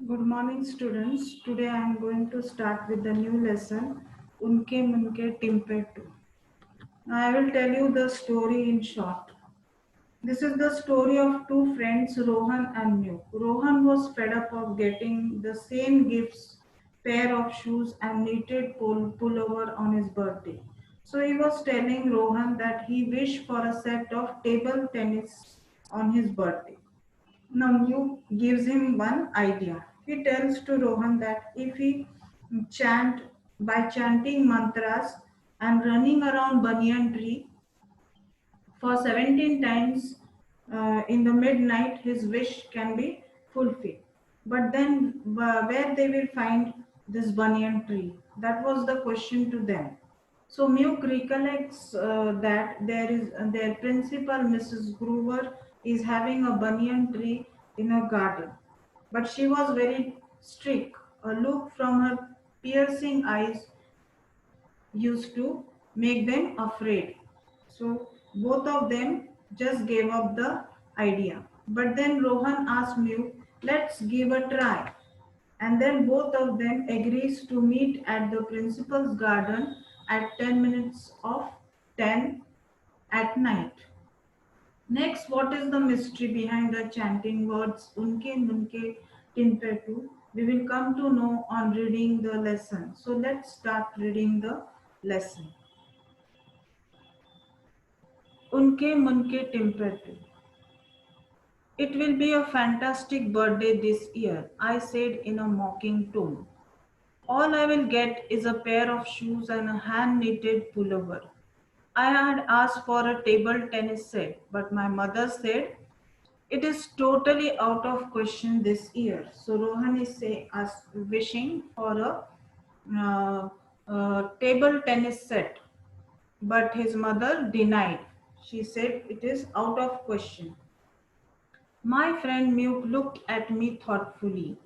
Good morning, students. Today I am going to start with the new lesson, Unkemunke Timpetoo. Now I will tell you the story in short. This is the story of two friends, Rohan and Mew. Rohan was fed up of getting the same gifts, pair of shoes, and knitted pullover on his birthday. So he was telling Rohan that he wished for a set of table tennis on his birthday. Namyu gives him one idea. He tells to Rohan that if he chant by chanting mantras and running around banyan tree for 17 times in the midnight, his wish can be fulfilled. But then, where they will find this banyan tree? That was the question to them. So Muke recollects that their principal, Mrs. Groover, is having a banyan tree in her garden, but she was very strict. A look from her piercing eyes used to make them afraid. So both of them just gave up the idea. But then Rohan asked Mew, let's give a try. And then both of them agrees to meet at the principal's garden at 10 minutes of 10 at night. Next, what is the mystery behind the chanting words Unkemunke Timpetoo? We will come to know on reading the lesson. So let's start reading the lesson. Unkemunke Timpetoo. It will be a fantastic birthday this year, I said in a mocking tone. All I will get is a pair of shoes and a hand knitted pullover. I had asked for a table tennis set, but my mother said it is totally out of question this year. So Rohan is wishing for a table tennis set, but his mother denied. She said it is out of question. My friend Muke looked at me thoughtfully.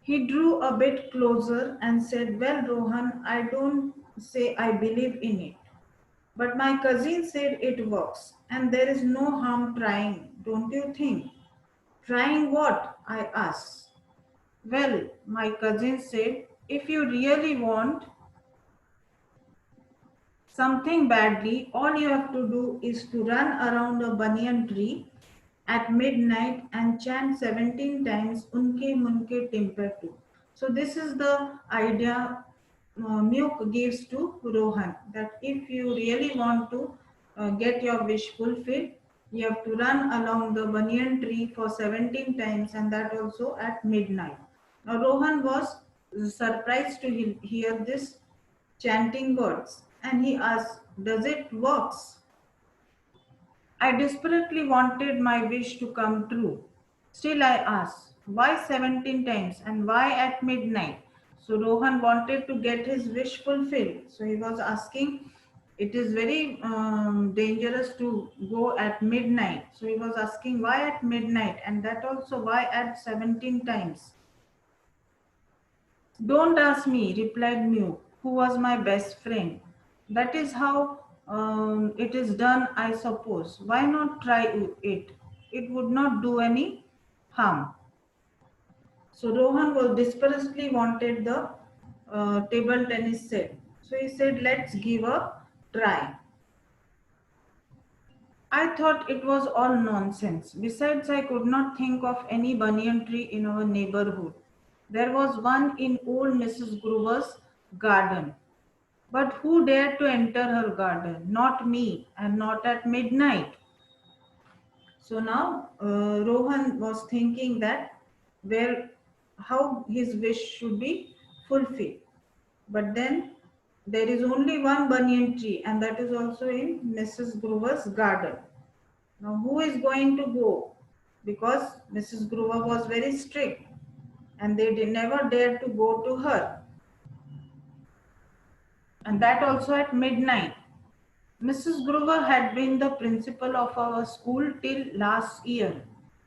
He drew a bit closer and said, well, Rohan, I don't say I believe in it. But my cousin said it works, and there is no harm trying, don't you think? Trying what? I asked. Well, my cousin said, if you really want something badly, all you have to do is to run around a banyan tree at midnight and chant 17 times Unkemunke Timpetoo. So this is the idea Muke gives to Rohan, that if you really want to get your wish fulfilled, you have to run along the banyan tree for 17 times, and that also at midnight. Now Rohan was surprised to hear this chanting words, and he asked, does it works? I desperately wanted my wish to come true. Still, I asked, why 17 times and why at midnight? So, Rohan wanted to get his wish fulfilled. So, he was asking, it is very dangerous to go at midnight. So, he was asking, why at midnight? And that also, why at 17 times? Don't ask me, replied Mew, who was my best friend. That is how it is done, I suppose. Why not try it? It would not do any harm. So Rohan was desperately wanted the table tennis set. So he said, let's give a try. I thought it was all nonsense. Besides, I could not think of any banyan tree in our neighborhood. There was one in old Mrs. Groover's garden. But who dared to enter her garden? Not me, and not at midnight. So now Rohan was thinking that where how his wish should be fulfilled. But then there is only one banyan tree, and that is also in Mrs. Groover's garden. Now, who is going to go? Because Mrs. Groover was very strict, and they never dared to go to her. And that also at midnight. Mrs. Groover had been the principal of our school till last year.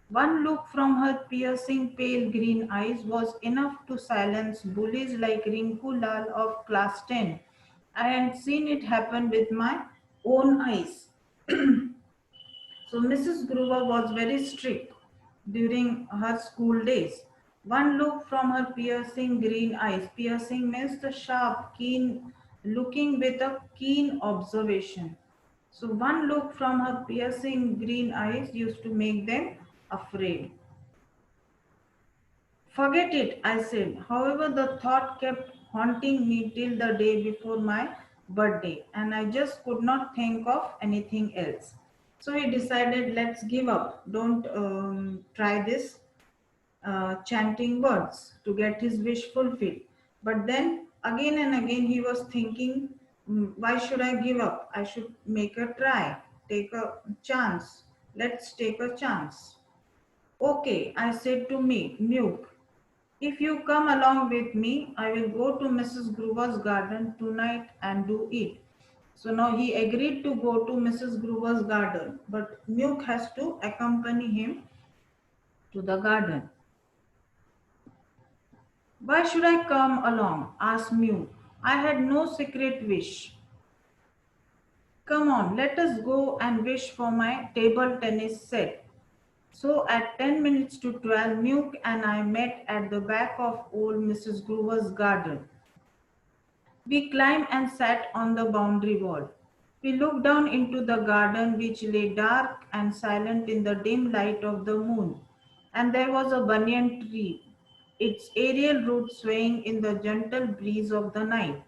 One look from her piercing pale green eyes was enough to silence bullies like Rinku Lal of class 10. I had seen it happen with my own eyes. So Mrs. Groover was very strict during her school days. One look from her piercing green eyes. Piercing means the sharp, keen, looking with a keen observation. So one look from her piercing green eyes used to make them afraid. Forget it, I said. However, the thought kept haunting me till the day before my birthday, and I just could not think of anything else. So he decided, let's give up. Don't try this chanting words to get his wish fulfilled. But then again and again he was thinking, why should I give up? I should make a try, take a chance. Let's take a chance. Okay, I said to me, Nuke, if you come along with me, I will go to Mrs. Gruber's garden tonight and do it. So now he agreed to go to Mrs. Gruber's garden, but Nuke has to accompany him to the garden. Why should I come along? Asked Mew. I had no secret wish. Come on, let us go and wish for my table tennis set. So at 10 minutes to 12, Mew and I met at the back of old Mrs. Groover's garden. We climbed and sat on the boundary wall. We looked down into the garden, which lay dark and silent in the dim light of the moon. And there was a banyan tree, its aerial roots swaying in the gentle breeze of the night.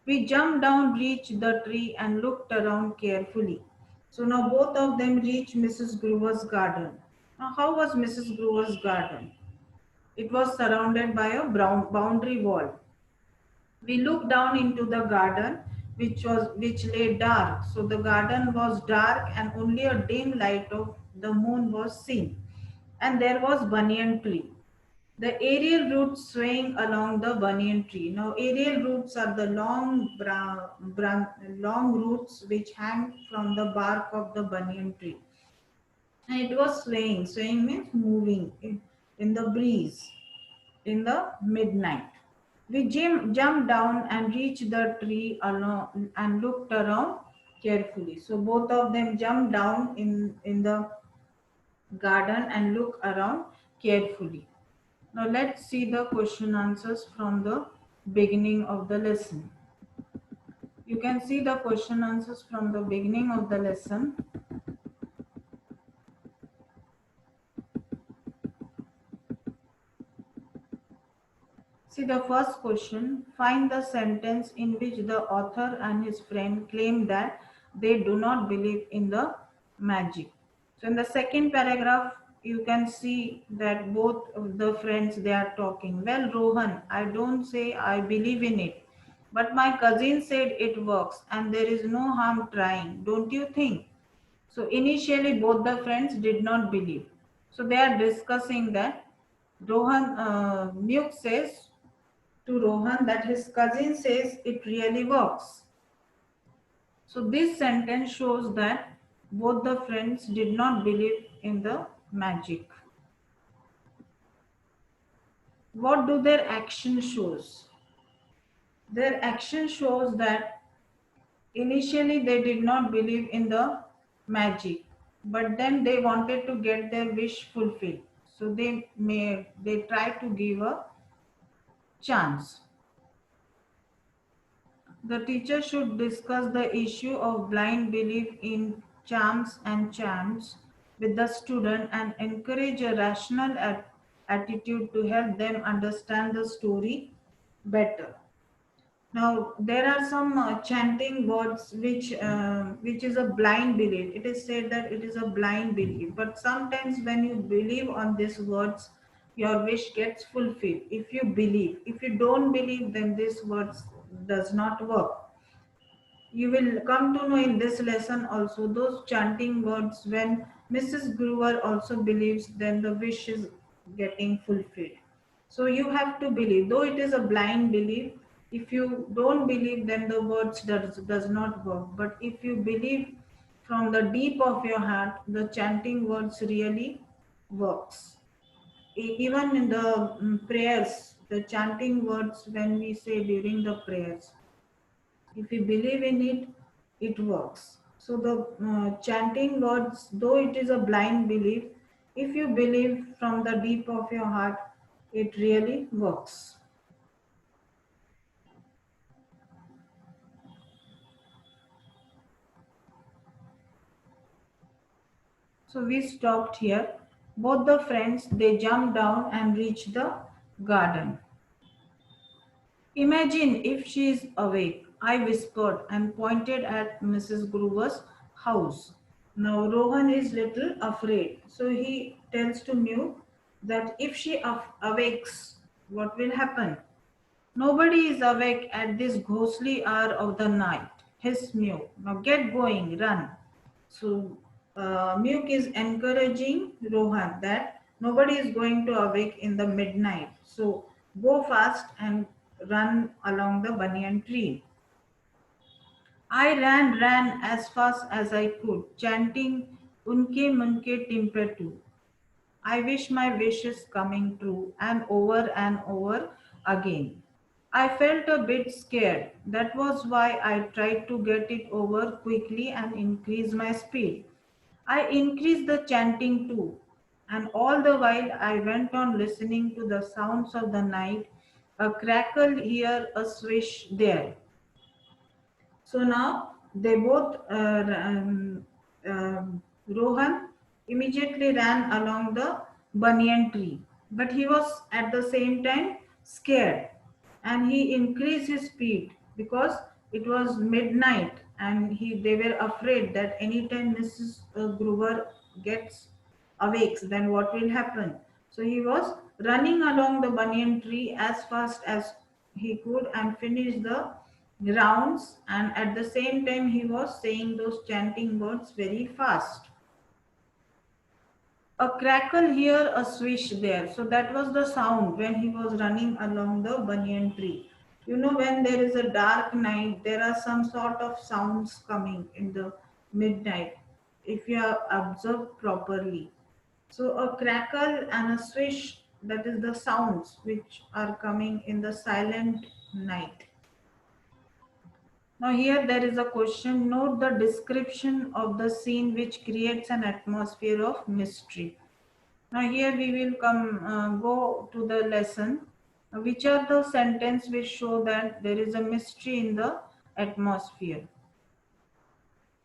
We jumped down, reached the tree, and looked around carefully. So now both of them reached Mrs. Groover's garden. Now, how was Mrs. Groover's garden? It was surrounded by a brown boundary wall. We looked down into the garden, which lay dark. So the garden was dark, and only a dim light of the moon was seen. And there was banyan tree. The aerial roots swaying along the banyan tree. Now, aerial roots are the long roots which hang from the bark of the banyan tree. And it was swaying. Swaying means moving in the breeze in the midnight. We jumped down and reached the tree along and looked around carefully. So both of them jumped down in the garden and looked around carefully. Now let's see the question answers from the beginning of the lesson. You can see the question answers from the beginning of the lesson. See the first question. Find the sentence in which the author and his friend claim that they do not believe in the magic. So in the second paragraph, you can see that both of the friends they are talking. Well, Rohan, I don't say I believe in it, but my cousin said it works and there is no harm trying. Don't you think? So initially both the friends did not believe. So they are discussing that Muk says to Rohan that his cousin says it really works. So this sentence shows that both the friends did not believe in the magic. What do their action shows? Their action shows that initially they did not believe in the magic, but then they wanted to get their wish fulfilled. So they tried to give a chance. The teacher should discuss the issue of blind belief in charms and chants with the student and encourage a rational attitude to help them understand the story better. Now there are some chanting words which is a blind belief. It is said that it is a blind belief, but sometimes when you believe on these words, your wish gets fulfilled. If you believe, if you don't believe, then these words does not work. You will come to know in this lesson also those chanting words when Mrs. Gruber also believes, then the wish is getting fulfilled. So you have to believe, though it is a blind belief. If you don't believe, then the words does not work. But if you believe from the deep of your heart, the chanting words really works. Even in the prayers, the chanting words when we say during the prayers, if you believe in it, it works. So the chanting words, though it is a blind belief, if you believe from the deep of your heart, it really works. So we stopped here. Both the friends they jumped down and reached the garden. Imagine if she is awake, I whispered and pointed at Mrs. Groover's house. Now Rohan is little afraid, so he tells to Mew that if she awakes, what will happen? Nobody is awake at this ghostly hour of the night. His Mew. Now get going, run. So Muk is encouraging Rohan that nobody is going to awake in the midnight. So go fast and run along the banyan tree. I ran as fast as I could, chanting Unkemunke Timpetoo. I wish my wish is coming true, and over again. I felt a bit scared. That was why I tried to get it over quickly and increase my speed. I increased the chanting too, and all the while I went on listening to the sounds of the night, a crackle here, a swish there. So now they both, Rohan immediately ran along the banyan tree, but he was at the same time scared and he increased his speed because it was midnight and they were afraid that anytime Mrs. Groover gets awakes, then what will happen? So he was running along the banyan tree as fast as he could and finished the rounds, and at the same time he was saying those chanting words very fast. A crackle here, a swish there. So that was the sound when he was running along the banyan tree. You know, when there is a dark night, there are some sort of sounds coming in the midnight if you have observed properly. So a crackle and a swish, that is the sounds which are coming in the silent night. Now here there is a question. Note the description of the scene which creates an atmosphere of mystery. Now here we will go to the lesson. Which are the sentences which show that there is a mystery in the atmosphere?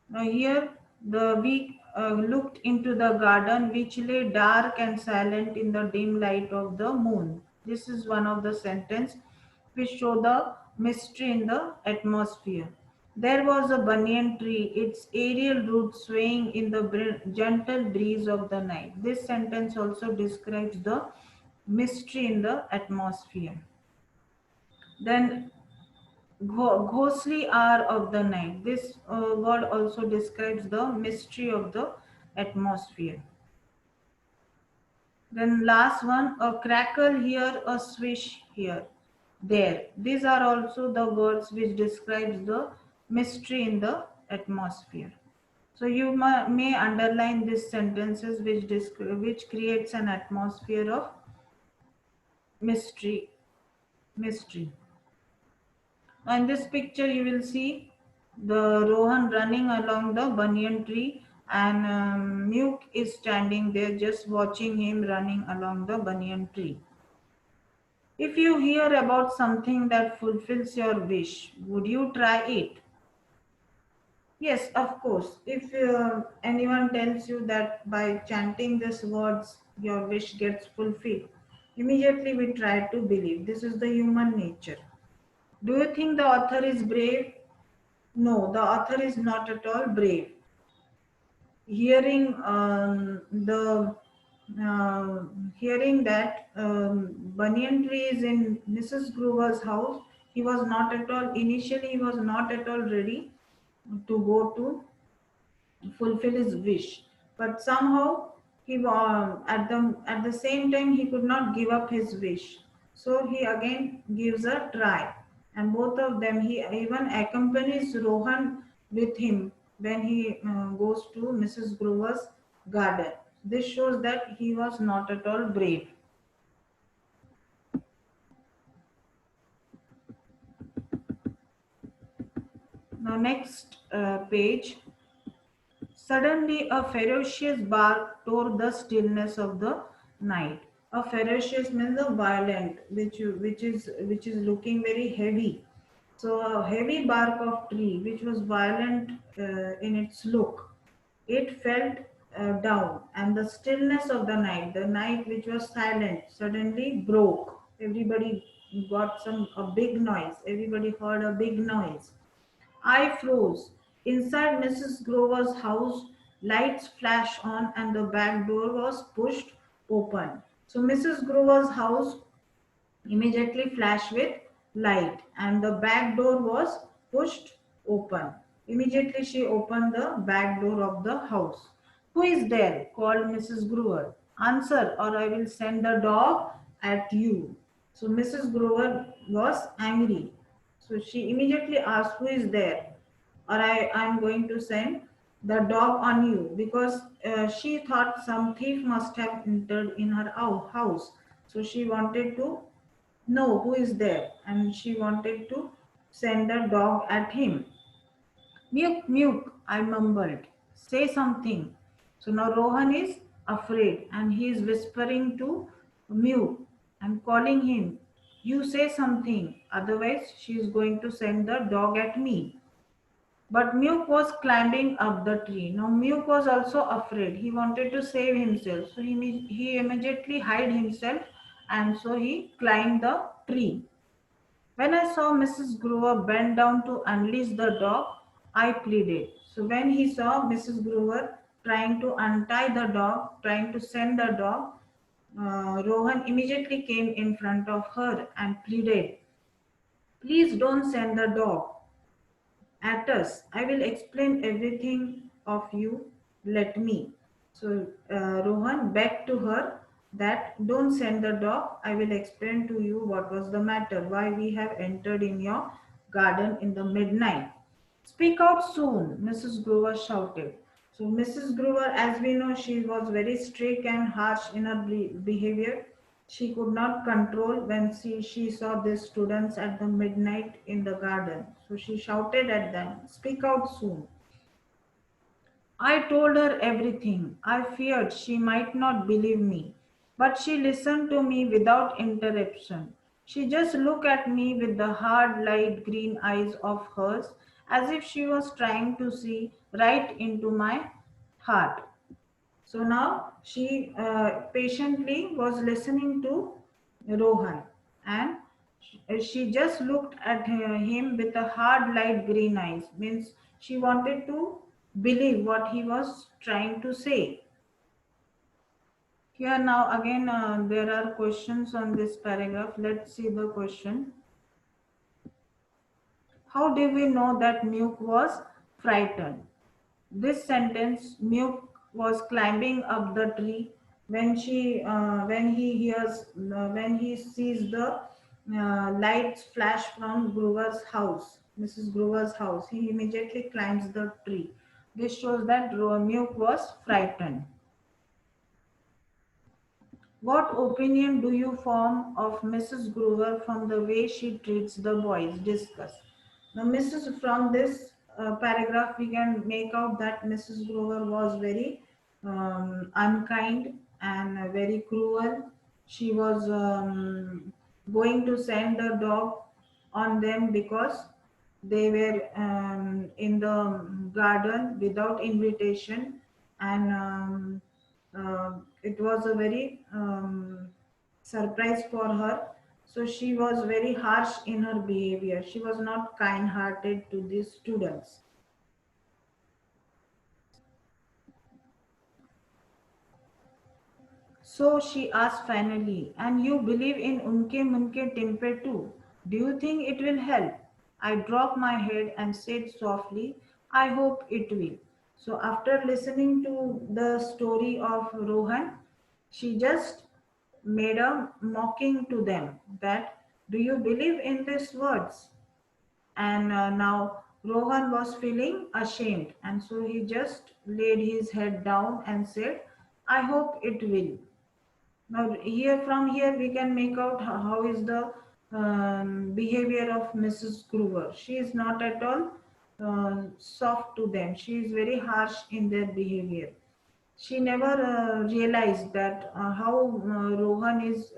Now here the we looked into the garden which lay dark and silent in the dim light of the moon. This is one of the sentences which show the mystery in the atmosphere. There was a banyan tree, its aerial roots swaying in the gentle breeze of the night. This sentence also describes the mystery in the atmosphere. Then ghostly hour of the night. This word also describes the mystery of the atmosphere. Then last one, a crackle here, a swish here, there. These are also the words which describes the mystery in the atmosphere. So you may underline these sentences which creates an atmosphere of mystery. Mystery. In this picture, you will see the Rohan running along the banyan tree, and Nuke is standing there just watching him running along the banyan tree. If you hear about something that fulfills your wish, would you try it? Yes, of course. If anyone tells you that by chanting these words, your wish gets fulfilled, immediately we try to believe. This is the human nature. Do you think the author is brave? No, the author is not at all brave. Hearing the hearing that banyan tree is in Mrs. Groover's house, he was not at all. Initially, he was not at all ready to go to fulfill his wish, but somehow he at the same time he could not give up his wish, so he again gives a try, and both of them, he even accompanies Rohan with him when he goes to Mrs. Grover's garden. This shows that he was not at all brave. Now next page. Suddenly, a ferocious bark tore the stillness of the night. A ferocious means a violent, which is looking very heavy. So a heavy bark of tree, which was violent in its look, it felt down, and the stillness of the night which was silent, suddenly broke. Everybody got some a big noise. Everybody heard a big noise. I froze. Inside Mrs. Grover's house, lights flashed on and the back door was pushed open. So Mrs. Grover's house immediately flashed with light and the back door was pushed open. Immediately she opened the back door of the house. Who is there? Called Mrs. Grover. Answer or I will send the dog at you. So Mrs. Grover was angry. So she immediately asked, who is there? Or I am going to send the dog on you, because she thought some thief must have entered in her house. So she wanted to know who is there and she wanted to send a dog at him. Muk, Muk, I mumbled. Say something. So now Rohan is afraid and he is whispering to Muk and calling him. You say something, otherwise she is going to send the dog at me. But Muk was climbing up the tree. Now Muk was also afraid. He wanted to save himself. So he immediately hid himself and so he climbed the tree. When I saw Mrs. Grover bend down to unleash the dog, I pleaded. So when he saw Mrs. Grover trying to untie the dog, trying to send the dog, Rohan immediately came in front of her and pleaded, please don't send the dog at us. I will explain everything of you. Let me. So Rohan begged to her that don't send the dog. I will explain to you what was the matter, why we have entered in your garden in the midnight. Speak out soon, Mrs. Grover shouted. So Mrs. Grover, as we know, she was very strict and harsh in her behavior. She could not control when she saw these students at the midnight in the garden. So she shouted at them, speak out soon. I told her everything. I feared she might not believe me, but she listened to me without interruption. She just looked at me with the hard, light green eyes of hers, as if she was trying to see right into my heart. So now she patiently was listening to Rohan, and she just looked at him with a hard light green eyes, means she wanted to believe what he was trying to say. Here now again there are questions on this paragraph. Let's see the question. How do we know that Nuke was frightened? This sentence, Nuke was climbing up the tree when he sees the lights flash from Grover's house, Mrs. Grover's house. He immediately climbs the tree. This shows that Nuke was frightened. What opinion do you form of Mrs. Grover from the way she treats the boys? Discuss. Now, from this paragraph, we can make out that Mrs. Grover was very unkind and very cruel. She was going to send the dog on them because they were in the garden without invitation, and it was a very surprise for her. So she was very harsh in her behavior. She was not kind hearted to these students. So she asked finally, and you believe in Unkemunke Timpetoo? Do you think it will help? I dropped my head and said softly, I hope it will. So after listening to the story of Rohan, she just made a mocking to them that, do you believe in these words? And now Rohan was feeling ashamed, and so he just laid his head down and said, I hope it will. Now, here we can make out how is the behavior of Mrs. Grover. She is not at all soft to them. She is very harsh in their behavior. She never realized that how Rohan is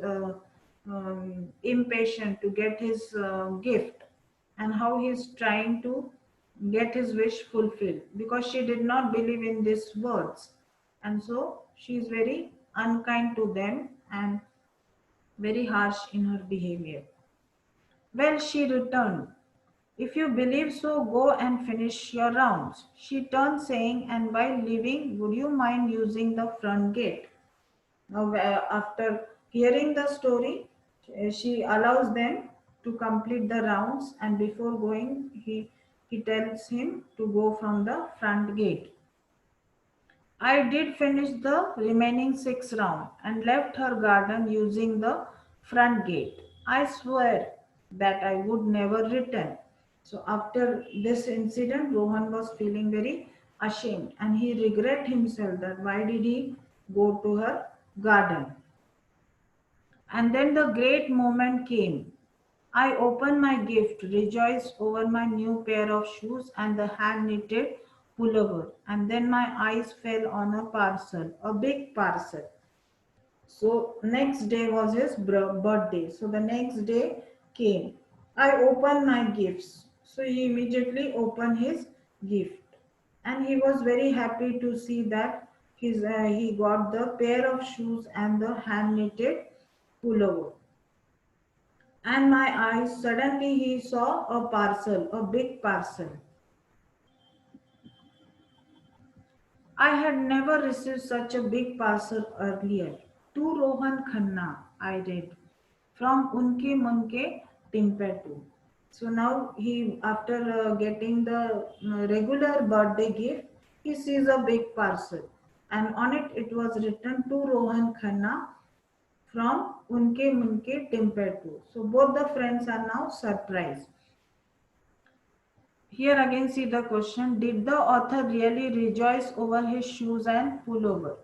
impatient to get his gift, and how he's trying to get his wish fulfilled, because she did not believe in these words, and so she is very unkind to them and very harsh in her behavior. Well, she returned. If you believe so, go and finish your rounds. She turned, saying, and while leaving, would you mind using the front gate? Now, after hearing the story, she allows them to complete the rounds, and before going, he tells him to go from the front gate. I did finish the remaining 6 rounds and left her garden using the front gate. I swear that I would never return. So after this incident, Rohan was feeling very ashamed, and he regret himself that why did he go to her garden. And then the great moment came. I opened my gift, rejoiced over my new pair of shoes and the hand knitted pullover. And then my eyes fell on a parcel, a big parcel. So next day was his birthday. So the next day came. I opened my gifts. So he immediately opened his gift, and he was very happy to see that he got the pair of shoes and the hand knitted pullover. And my eyes suddenly he saw a parcel, a big parcel. I had never received such a big parcel earlier. To Rohan Khanna, I read, from Unkemunke Timpetoo. So now he, after getting the regular birthday gift, he sees a big parcel, and on it it was written to Rohan Khanna from Unkemunke Timpetoo. So both the friends are now surprised. Here again see the question, did the author really rejoice over his shoes and pullover?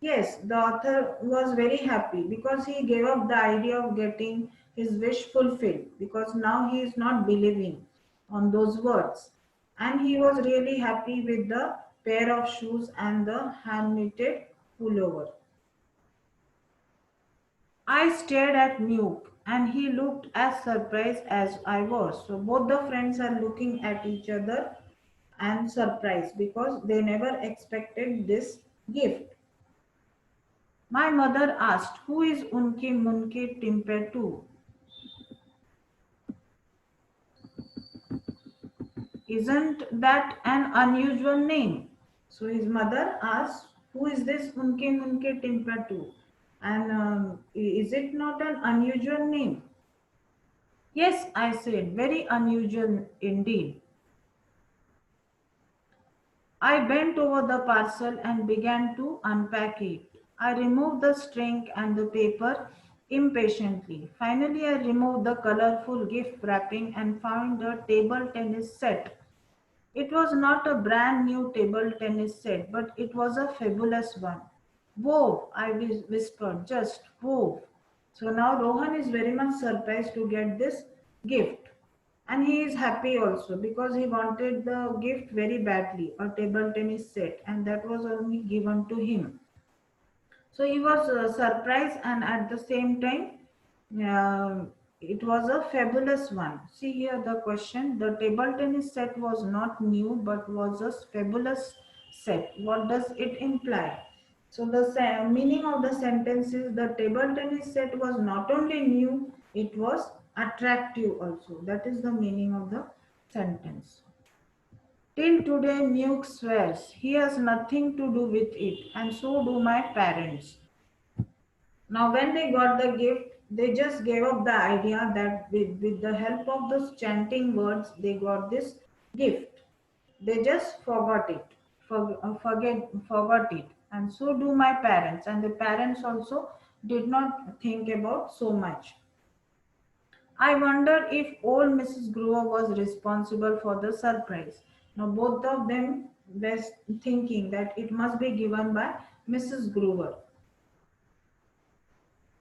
Yes, the author was very happy because he gave up the idea of getting his wish fulfilled, because now he is not believing on those words. And he was really happy with the pair of shoes and the hand knitted pullover. I stared at Nuke, and he looked as surprised as I was. So both the friends are looking at each other and surprised because they never expected this gift. My mother asked, who is Unkemunke Timpetoo? Isn't that an unusual name? So his mother asked, who is this Unkemunke Timpetoo? And is it not an unusual name? Yes, I said, very unusual indeed. I bent over the parcel and began to unpack it. I removed the string and the paper impatiently. Finally, I removed the colorful gift wrapping and found a table tennis set. It was not a brand new table tennis set, but it was a fabulous one. Whoa, I whispered, just whoa. So now Rohan is very much surprised to get this gift. And he is happy also because he wanted the gift very badly, a table tennis set, and that was only given to him. So he was surprised, and at the same time, it was a fabulous one. See here the question, the table tennis set was not new but was a fabulous set. What does it imply? So the meaning of the sentence is the table tennis set was not only new, it was attractive also. That is the meaning of the sentence. Till today, Nuke swears he has nothing to do with it, and so do my parents. Now, when they got the gift, they just gave up the idea that with the help of those chanting words, they got this gift. They just forgot it, forgot it, and so do my parents. And the parents also did not think about so much. I wonder if old Mrs. Grover was responsible for the surprise. Now, both of them were thinking that it must be given by Mrs. Grover.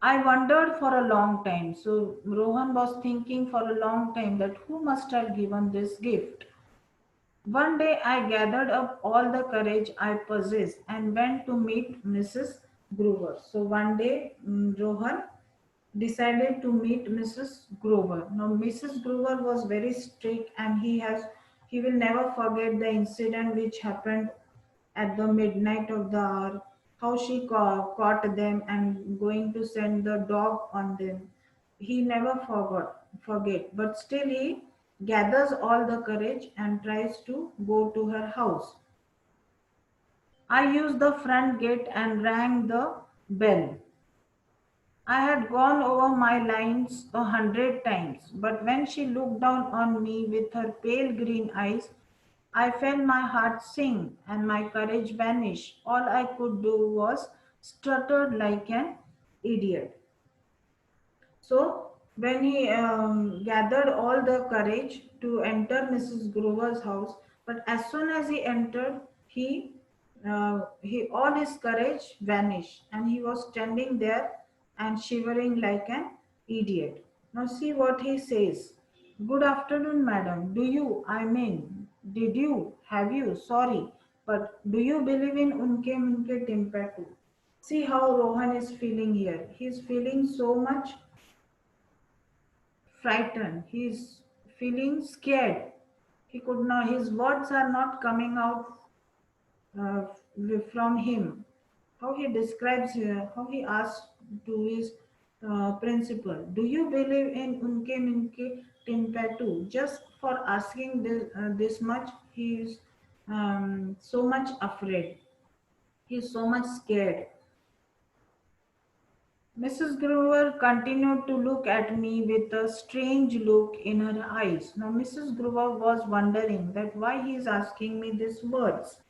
I wondered for a long time. So Rohan was thinking for a long time that who must have given this gift. One day I gathered up all the courage I possessed and went to meet Mrs. Grover. So one day Rohan decided to meet Mrs. Grover. Now Mrs. Grover was very strict and he will never forget the incident which happened at the midnight of the hour, how she caught them and going to send the dog on them. He never forget, but still he gathers all the courage and tries to go to her house. I used the front gate and rang the bell. I had gone over my lines 100 times, but when she looked down on me with her pale green eyes, I felt my heart sink and my courage vanish. All I could do was stutter like an idiot. So, when he gathered all the courage to enter Mrs. Grover's house, but as soon as he entered, he all his courage vanished, and he was standing there and shivering like an idiot. Now, see what he says. Good afternoon, madam. Did you, have you, sorry, but do you believe in Unkemunke Timpetoo? See how Rohan is feeling here. He is feeling so much frightened. He's feeling scared. He could not. His words are not coming out uh, from him. How he describes here, how he asks to his principal, "Do you believe in Unke Minke Timpetoo?" Just for asking this much, he is so much afraid. He is so much scared. Mrs. Grover continued to look at me with a strange look in her eyes. Now, Mrs. Grover was wondering that why he is asking me these words.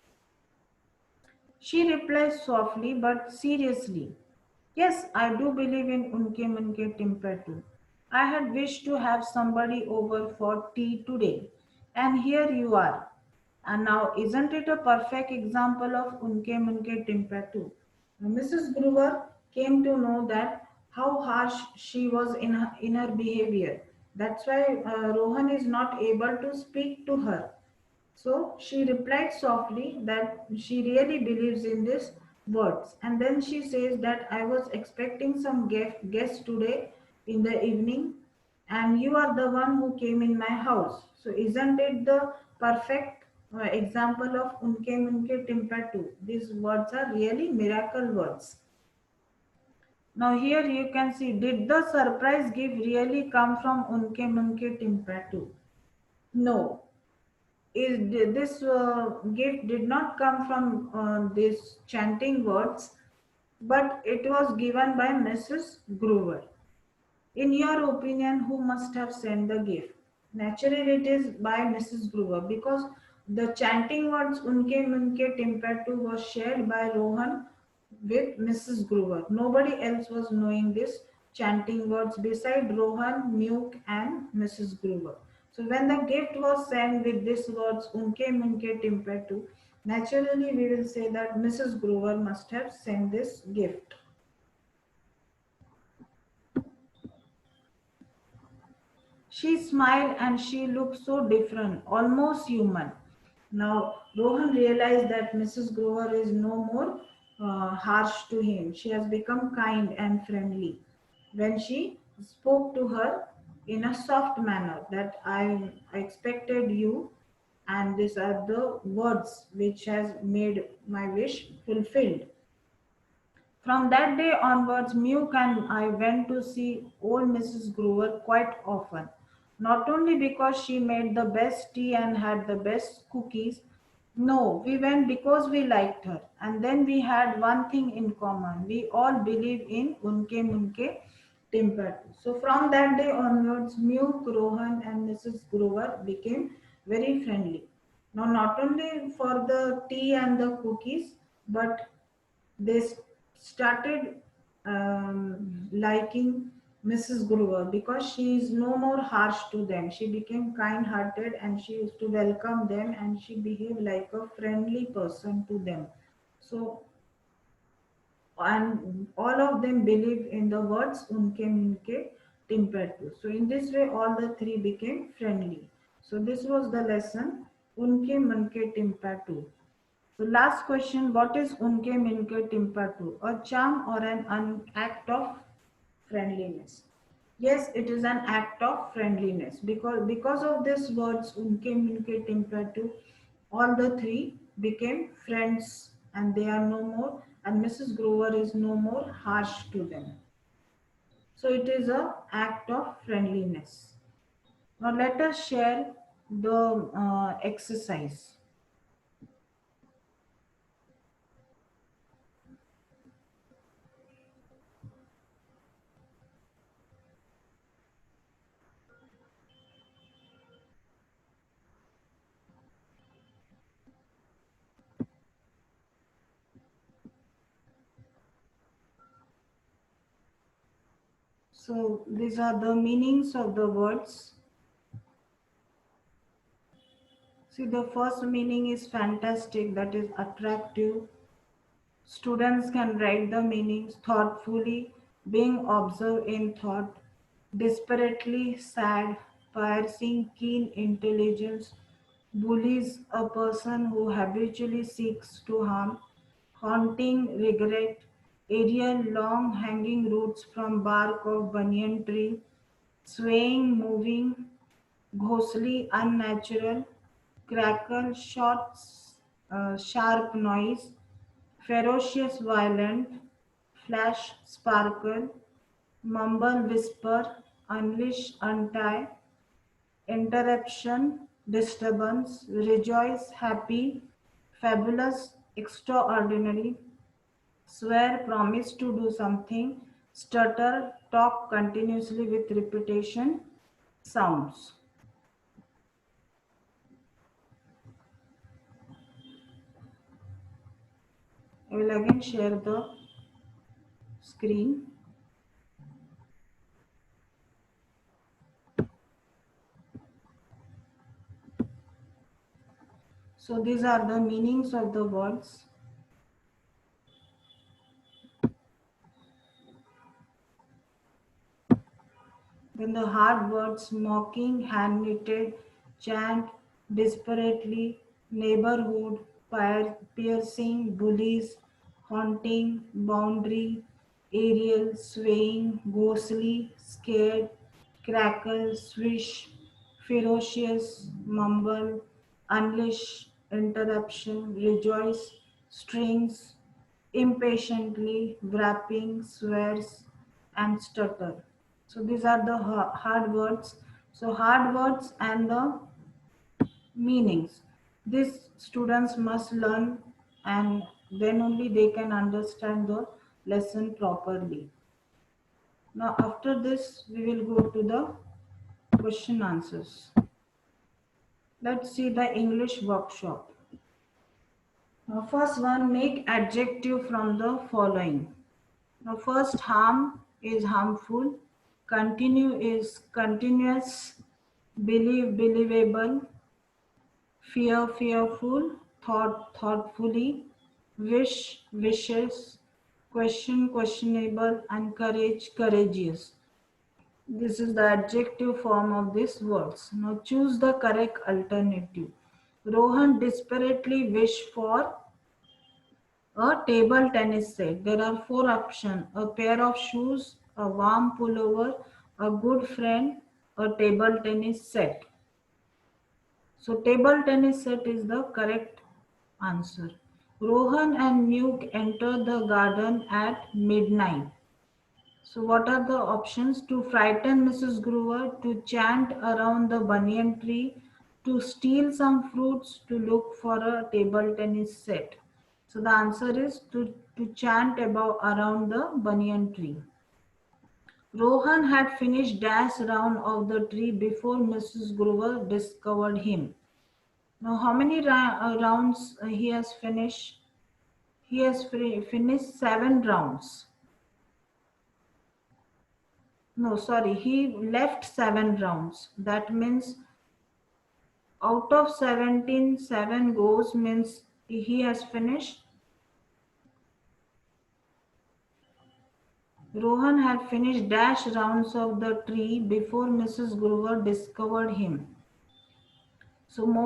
She replied softly but seriously, "Yes, I do believe in Unkemunke Timpetoo. I had wished to have somebody over for tea today, and here you are. And now, isn't it a perfect example of Unkemunke Timpetoo?" Mrs. Brewer came to know that how harsh she was in her behavior. That's why Rohan is not able to speak to her. So she replied softly that she really believes in these words. And then she says that I was expecting some guests today in the evening, and you are the one who came in my house. So isn't it the perfect example of Unke Munke Timpatu? These words are really miracle words. Now here you can see, did the surprise gift really come from Unke Munke Timpatu? No, this gift did not come from these chanting words, but it was given by Mrs. Grover. In your opinion, who must have sent the gift? Naturally, it is by Mrs. Grover because the chanting words Unke Munke Timpatu was shared by Rohan with Mrs. Grover. Nobody else was knowing this chanting words beside Rohan, Nuke, and Mrs. Grover. So when the gift was sent with these words Unke Munke Timpatu, naturally we will say that Mrs. Grover must have sent this gift. She smiled and she looked so different, almost human. Now, Rohan realized that Mrs. Grover is no more harsh to him. She has become kind and friendly. When she spoke to her in a soft manner, that I expected you, and these are the words which has made my wish fulfilled. From that day onwards, Muke and I went to see old Mrs. Grover quite often. Not only because she made the best tea and had the best cookies, no, we went because we liked her. And then we had one thing in common. We all believe in Unke Munke Timpatu. So from that day onwards, Muke, Rohan, and Mrs. Grover became very friendly. Now, not only for the tea and the cookies, but they started liking Mrs. Grover because she is no more harsh to them. She became kind hearted and she used to welcome them and she behaved like a friendly person to them. So, and all of them believe in the words Unke Minke Timpettu. So, in this way, all the three became friendly. So, this was the lesson. Unkemunke Timpetoo. So last question, what is Unkemunke Timpetoo? A charm or an act of friendliness? Yes, it is an act of friendliness because of this words Unkemunke Timpetoo, all the three became friends and they are no more and Mrs. Grover is no more harsh to them. So it is a act of friendliness. Now let us share the exercise. So these are the meanings of the words. See, the first meaning is fantastic, that is attractive. Students can write the meanings thoughtfully, being observed in thought, desperately sad, piercing keen intelligence, bullies a person who habitually seeks to harm, haunting regret, aerial long hanging roots from bark of banyan tree, swaying, moving, ghostly, unnatural, crackle, short, sharp noise, ferocious, violent, flash, sparkle, mumble, whisper, unleash, untie, interruption, disturbance, rejoice, happy, fabulous, extraordinary, swear, promise to do something, stutter, talk continuously with repetition, sounds. I will again share the screen. So these are the meanings of the words. Then the hard words mocking, hand knitted, chant, desperately, neighborhood, piercing, bullies, haunting, boundary, aerial, swaying, ghostly, scared, crackle, swish, ferocious, mumble, unleash, interruption, rejoice, strings, impatiently, wrapping, swears, and stutter. So these are the hard words. So hard words and the meanings. These students must learn and then only they can understand the lesson properly. Now after this we will go to the question answers. Let's see the English workshop. Now first one, make adjective from the following. Now first, harm is harmful, continue is continuous, believe believable, fear fearful, thought thoughtfully, wish wishes, question questionable, and courage courageous. This is the adjective form of these words. Now choose the correct alternative. Rohan desperately wished for a table tennis set. There are four options: a pair of shoes, a warm pullover, a good friend, a table tennis set. So, table tennis set is the correct answer. Rohan and Nuke enter the garden at midnight. So, what are the options? To frighten Mrs. Grover, to chant around the banyan tree, to steal some fruits, to look for a table tennis set. So, the answer is to chant about around the banyan tree. Rohan had finished dash round of the tree before Mrs. Grover discovered him. Now, how many rounds he has finished? He has finished 7 rounds. No, sorry, he left 7 rounds. That means out of 17, 7 goes means he has finished. Rohan had finished dash rounds of the tree before Mrs. Grover discovered him. So when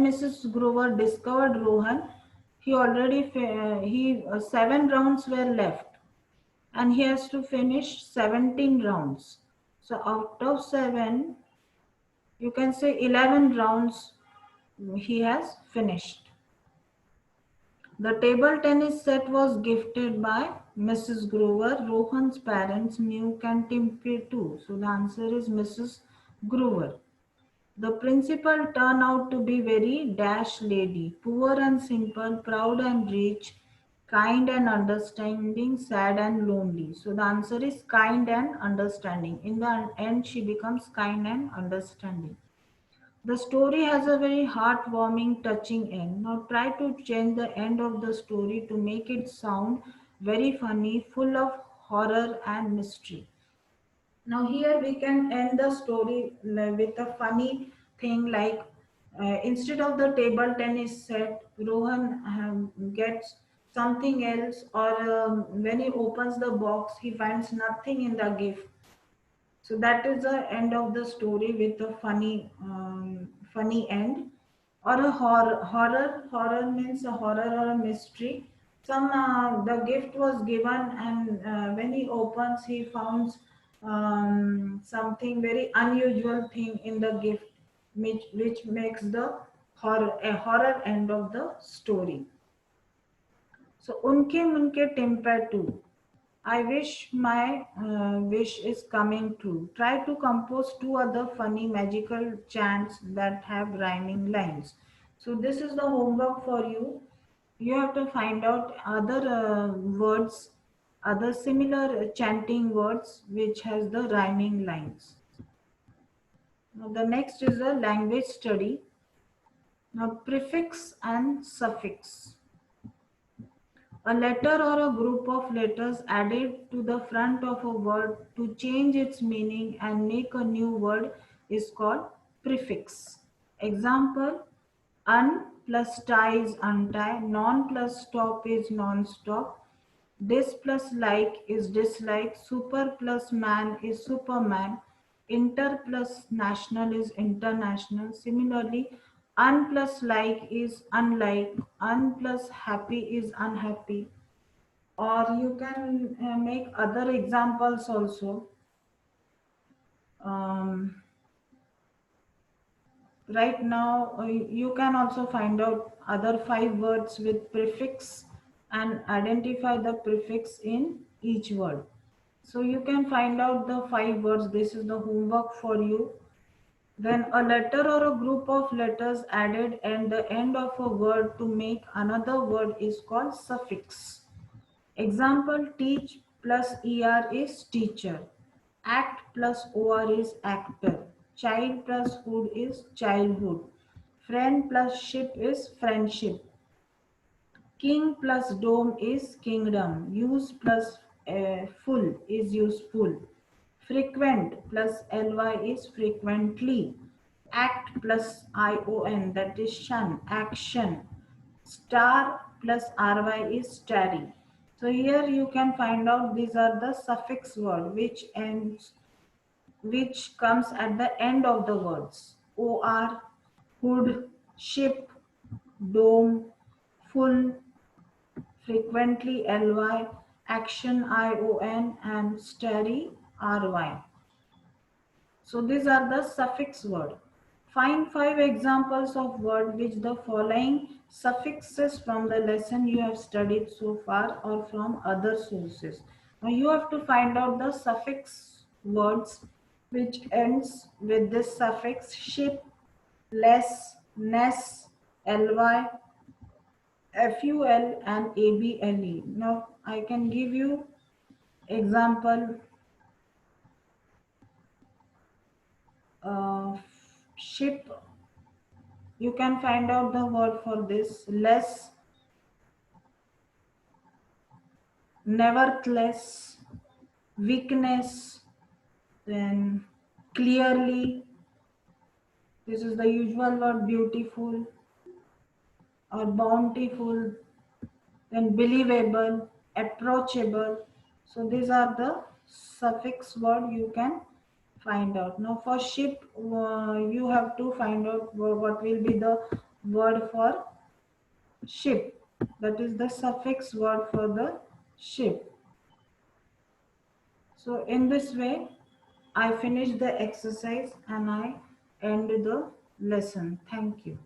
Mrs. Grover discovered Rohan, he already he 7 rounds were left, and he has to finish 17 rounds. So out of 7, you can say 11 rounds he has finished. The table tennis set was gifted by Mrs. Grover, Rohan's parents, Unkemunke Timpetoo. So the answer is Mrs. Grover. The principal turned out to be very dash lady, poor and simple, proud and rich, kind and understanding, sad and lonely. So the answer is kind and understanding. In the end, she becomes kind and understanding. The story has a very heartwarming, touching end. Now try to change the end of the story to make it sound very funny, full of horror and mystery. Now here we can end the story with a funny thing like instead of the table tennis set, Rohan gets something else, or when he opens the box, he finds nothing in the gift. So that is the end of the story with a funny end, or a horror means a horror or a mystery. Some the gift was given, and when he opens, he finds something very unusual thing in the gift, which makes the horror end of the story. So Unkemunke Timpetoo. I wish my wish is coming true. Try to compose 2 other funny magical chants that have rhyming lines. So this is the homework for you. You have to find out other words, other similar chanting words which has the rhyming lines. Now the next is a language study. Now prefix and suffix. A letter or a group of letters added to the front of a word to change its meaning and make a new word is called prefix. Example: un plus tie is untie, non plus stop is non-stop, dis plus like is dislike, super plus man is superman, inter plus national is international. Similarly, un plus like is unlike, un plus happy is unhappy. Or you can make other examples also. Um, right now, you can also find out other 5 words with prefix and identify the prefix in each word. So you can find out the 5 words. This is the homework for you. Then a letter or a group of letters added at the end of a word to make another word is called suffix. Example: teach plus er is teacher, act plus or is actor, child plus hood is childhood, friend plus ship is friendship, king plus dome is kingdom, use plus full is useful, frequent plus ly is frequently, act plus ion that is shun, action, star plus ry is starry. So here you can find out these are the suffix word which comes at the end of the words: or, hood, ship, dome, full, frequently ly, action ion, and starry ry. So these are the suffix word. Find 5 examples of word which the following suffixes from the lesson you have studied so far or from other sources. Now you have to find out the suffix words which ends with this suffix: ship, less, ness, ly, ful, and able. Now I can give you example. Ship, you can find out the word for this: less, nevertheless, weakness, then clearly, this is the usual word: beautiful, or bountiful, then believable, approachable. So these are the suffix word you can find out. Now for ship, you have to find out what will be the word for ship. That is the suffix word for the ship. So in this way, I finish the exercise and I end the lesson. Thank you.